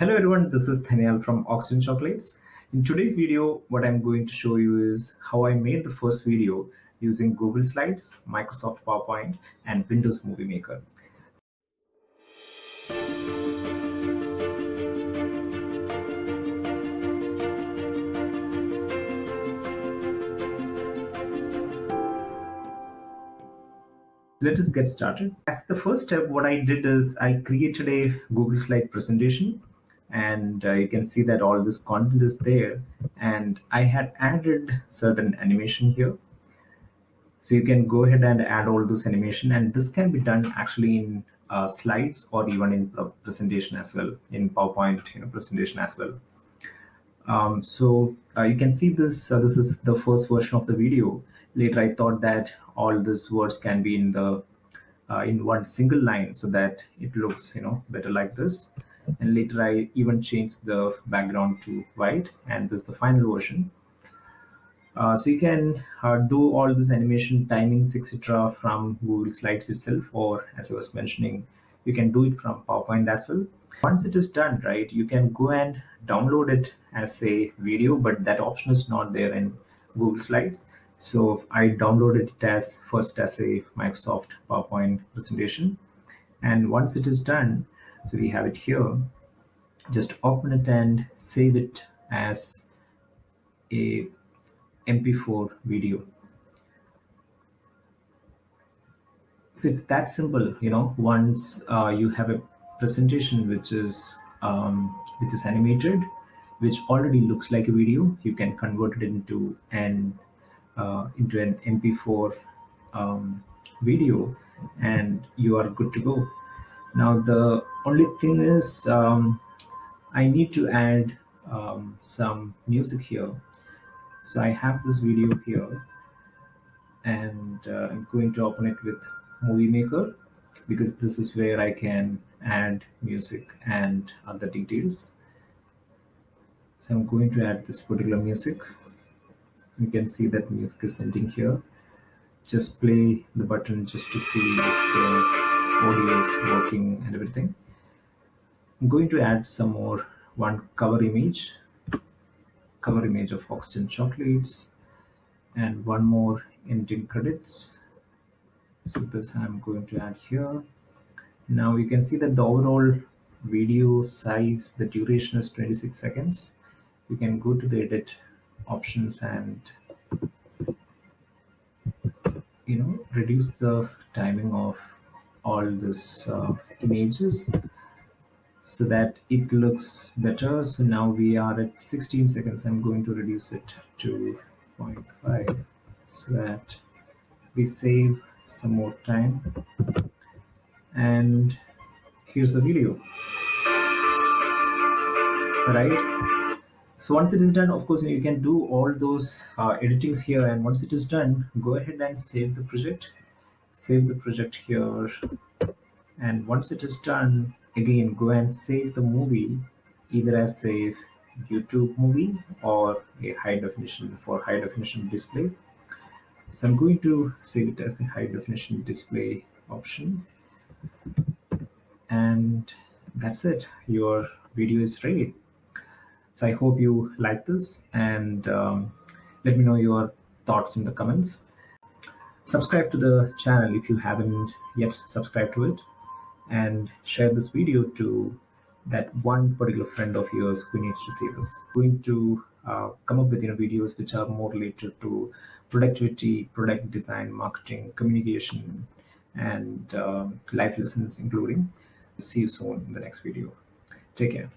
Hello everyone, this is Thaniel from Oxygen Chocolates. In today's video, what I'm going to show you is how I made the first video using Google Slides, Microsoft PowerPoint, and Windows Movie Maker. Let us get started. As the first step, what I did is I created a Google Slide presentation, and you can see that all this content is there, and I had added certain animation here. So you can go ahead and add all those animation, and this can be done actually in slides or even in presentation as well, in PowerPoint presentation as well. So you can see this. This is the first version of the video. Later, I thought that all these words can be in one single line, so that it looks better like this. And later, I even changed the background to white, and this is the final version. So you can do all this animation timings etc from Google Slides itself, or as I was mentioning, you can do it from PowerPoint as well. Once it is done, right, you can go and download it as a video, but that option is not there in Google Slides. So I downloaded it as first as a Microsoft PowerPoint presentation, and once it is done, so we have it here. Just open it and save it as a MP4 video. So it's that simple, once you have a presentation which is animated, which already looks like a video, you can convert it into an MP4 video, and you are good to go. Now the only thing is, I need to add some music here. So I have this video here, and I'm going to open it with Movie Maker, because this is where I can add music and other details. So I'm going to add this particular music. You can see that music is ending here. Just play the button just to see if the audio is working and everything. I'm going to add some more, one cover image of Oxygen Chocolates, and one more ending credits. So this I'm going to add here. Now you can see that the overall video size, the duration is 26 seconds. You can go to the edit options and reduce the timing of all this images so that it looks better. So now we are at 16 seconds. I'm going to reduce it to zero point 0.5 so that we save some more time. And here's the video, right? So once it is done, of course, you can do all those editings here. And once it is done, go ahead and save the project. Save the project here. And once it is done, again, go and save the movie either as a YouTube movie or a high definition for high definition display. So I'm going to save it as a high definition display option. And that's it. Your video is ready. So I hope you like this, and let me know your thoughts in the comments. Subscribe to the channel if you haven't yet subscribed to it, and share this video to that one particular friend of yours who needs to see this. Going to come up with videos which are more related to productivity, product design, marketing, communication, and life lessons including. See you soon in the next video. Take care.